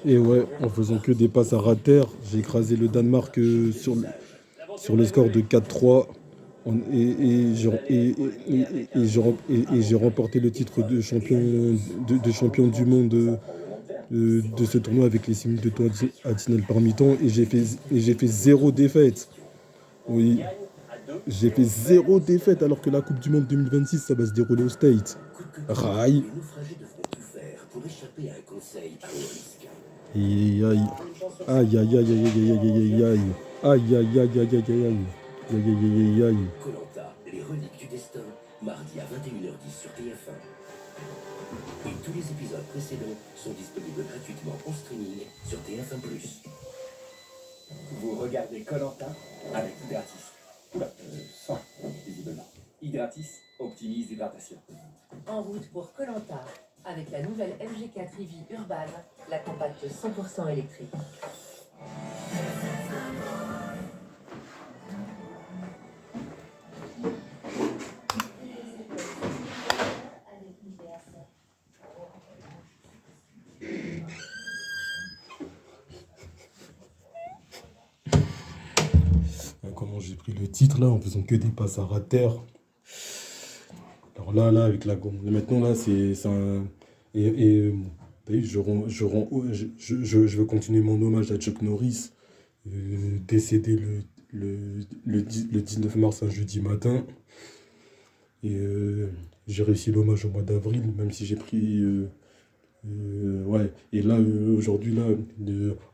Et ouais, en faisant que des passes à ras de terre, j'ai écrasé le Danemark sur le score de 4-3. Et j'ai remporté le titre de champion du monde de ce tournoi avec les 6 minutes de temps additionnel par mi-temps. Et j'ai fait zéro défaite. Oui, j'ai fait zéro défaite alors que la Coupe du Monde 2026, ça va se dérouler au State. Raï. Aïe, aïe. Aïe, aïe, aïe, aïe, aïe, aïe, aïe, aïe, aïe. Aïe, aïe, aïe, aïe, aïe, aïe, aïe. Aïe, aïe, aïe, aïe, aïe. Koh-Lanta, les reliques du destin, mardi à 21h10 sur TF1. Et tous les épisodes précédents sont disponibles gratuitement en streaming sur TF1+. Vous regardez Koh-Lanta avec Hydratis. Oula, sans, visiblement. Hydratis optimise l'hydratation. En route pour Koh-Lanta avec la nouvelle MG4 EV Urban, la compacte 100% électrique. Comment j'ai pris le titre là en faisant que des passes à ras de terre. Alors là, avec la gomme. Maintenant là, c'est un. T'as vu, je veux continuer mon hommage à Chuck Norris, décédé le 19 mars, un jeudi matin. Et j'ai réussi l'hommage au mois d'avril, même si j'ai pris. Ouais, et là, aujourd'hui, là,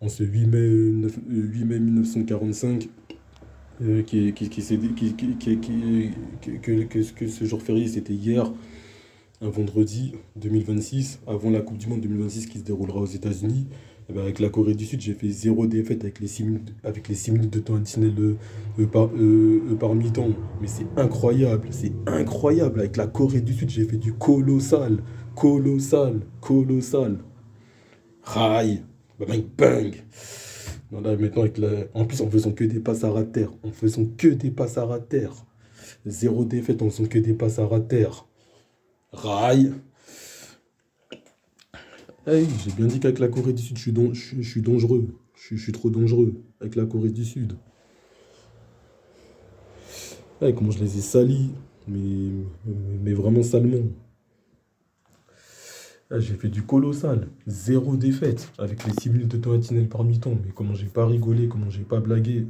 en ce 8 mai 1945, que ce jour férié, c'était hier, un vendredi 2026, avant la Coupe du Monde 2026 qui se déroulera aux États-Unis. Eh ben, avec la Corée du Sud, j'ai fait zéro défaite avec les 6 minutes de temps additionnel par mi-temps. Mais c'est incroyable, c'est incroyable. Avec la Corée du Sud, j'ai fait du colossal, colossal, colossal. Raï, bang, bang. Non, là, maintenant, en plus, en faisant que des passes à ras de terre. En faisant que des passes à ras de terre. Zéro défaite en faisant que des passes à ras de terre. Raï. Hey, j'ai bien dit qu'avec la Corée du Sud, je suis dangereux. Je suis trop dangereux avec la Corée du Sud. Hey, comment je les ai salis. Mais vraiment salement. Ah, j'ai fait du colossal. Zéro défaite avec les 6 minutes de temps additionnel par mi-temps. Mais comment j'ai pas rigolé, comment j'ai pas blagué.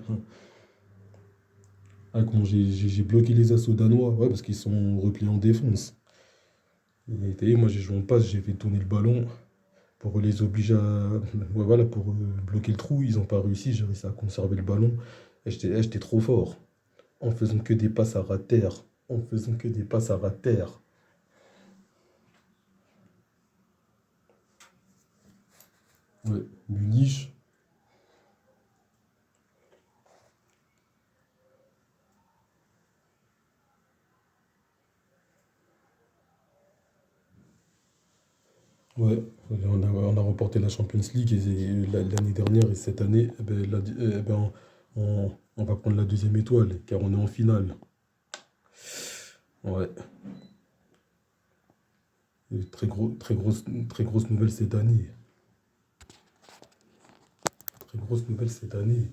Ah, comment j'ai bloqué les assauts danois. Ouais, parce qu'ils sont repliés en défense. Et t'as vu, moi j'ai joué en passe, j'ai fait tourner le ballon pour les obliger à. Ouais, voilà, pour bloquer le trou. Ils n'ont pas réussi, j'ai réussi à conserver le ballon. Et j'étais trop fort. En faisant que des passes à ras de terre. En faisant que des passes à ras de terre. Ouais, Munich. Ouais, on a remporté la Champions League l'année dernière et cette année, eh ben, on va prendre la deuxième étoile car on est en finale. Ouais, et très grosse nouvelle cette année. Très grosse nouvelle cette année.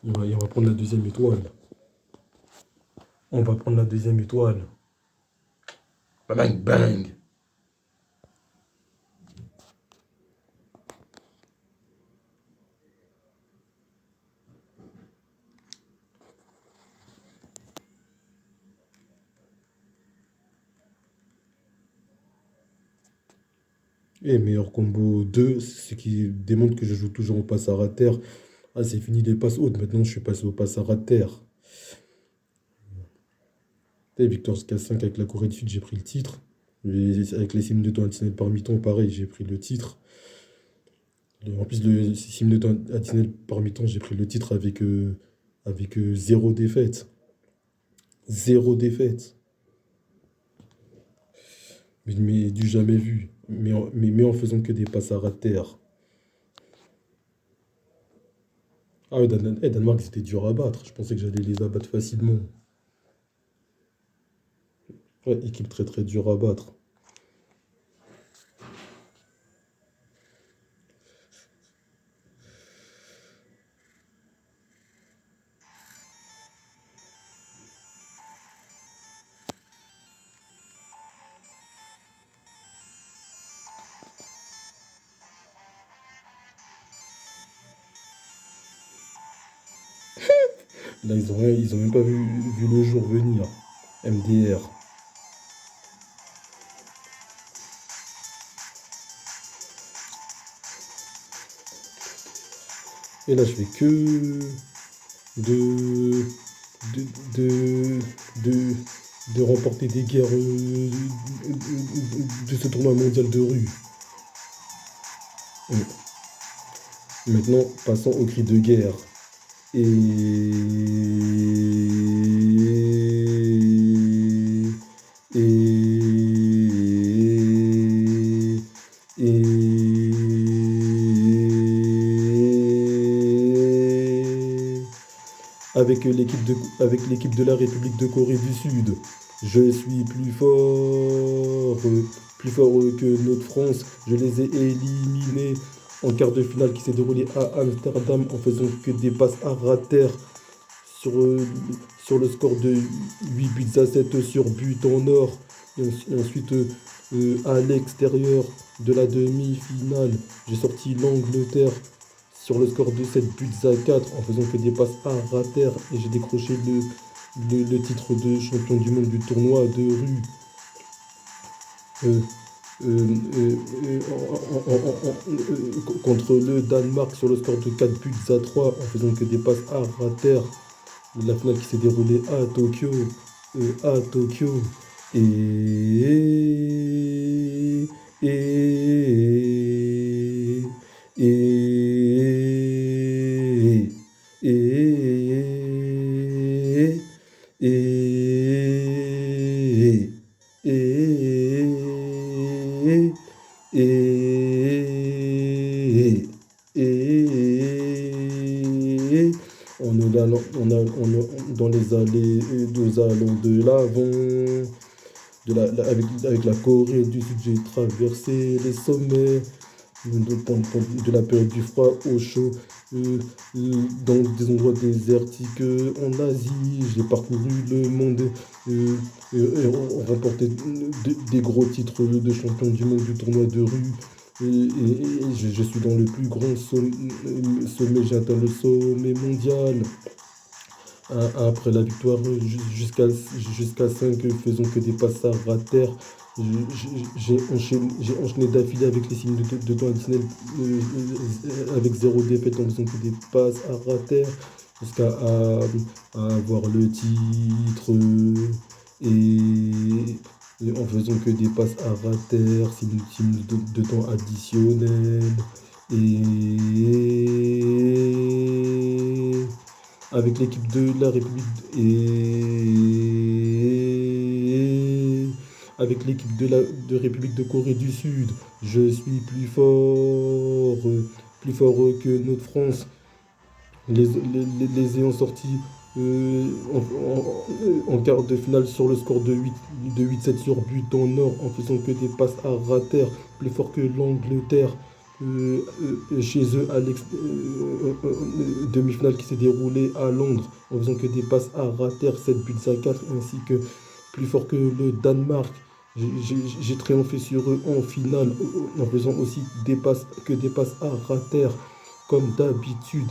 Ouais, et on va prendre la deuxième étoile. On va prendre la deuxième étoile. Bang, bang. Et meilleur combo 2, ce qui démontre que je joue toujours au passe à ras de terre. Ah, c'est fini les passes hautes. Maintenant, je suis passé au passe à ras de terre. Et Victor K5 avec la Corée du Sud, j'ai pris le titre. Avec les 6 minutes de temps additionnel par mi-temps, pareil, j'ai pris le titre. En plus, le 6 minutes de temps additionnel par mi-temps, j'ai pris le titre avec zéro défaite. Zéro défaite. Mais du jamais vu. Mais en faisant que des passes à ras de terre. Ah ouais, Danemark, c'était dur à battre. Je pensais que j'allais les abattre facilement. Ouais, équipe très très dure à battre. Là, ils ont même pas vu le jour venir. MDR. Et là, je fais que de, de, de, de, de remporter des guerres de ce tournoi mondial de rue. Maintenant, passons au cri de guerre. Et, avec l'équipe de la République de Corée du Sud, je suis plus fort que notre France. Je les ai éliminés en quart de finale qui s'est déroulé à Amsterdam en faisant que des passes à rater sur, sur le score de 8 buts à 7 sur but en or. Et ensuite, à l'extérieur de la demi-finale, j'ai sorti l'Angleterre sur le score de 7 buts à 4 en faisant que des passes à rater et j'ai décroché le titre de champion du monde du tournoi de rue. Contre le Danemark sur le score de 4 buts à 3 en faisant que des passes à rater. La finale qui s'est déroulée à Tokyo. Et, et, dans les allées et deux allons de l'avant. Avec la Corée du Sud, j'ai traversé les sommets de la période du froid au chaud, dans des endroits désertiques en Asie. J'ai parcouru le monde et remporté des gros titres de champion du monde du tournoi de rue. Je suis dans le plus grand sommet, j'ai atteint le sommet mondial. Après la victoire jusqu'à 5 faisant que des passes à rater, j'ai enchaîné d'affilée avec les signes de temps additionnel avec 0 défaite en faisant que des passes à rater jusqu'à avoir le titre et en faisant que des passes à rater, signes de temps additionnel et avec l'équipe de la République avec l'équipe de République de Corée du Sud, je suis plus fort que notre France. Les ayant sortis en quart de finale sur le score de 8-7 sur but en or en faisant que des passes à rater, plus fort que l'Angleterre. Chez eux à demi-finale qui s'est déroulée à Londres en faisant que des passes à rater 7 buts à 4 ainsi que plus fort que le Danemark. J'ai triomphé sur eux en finale en faisant aussi des passes à rater comme d'habitude.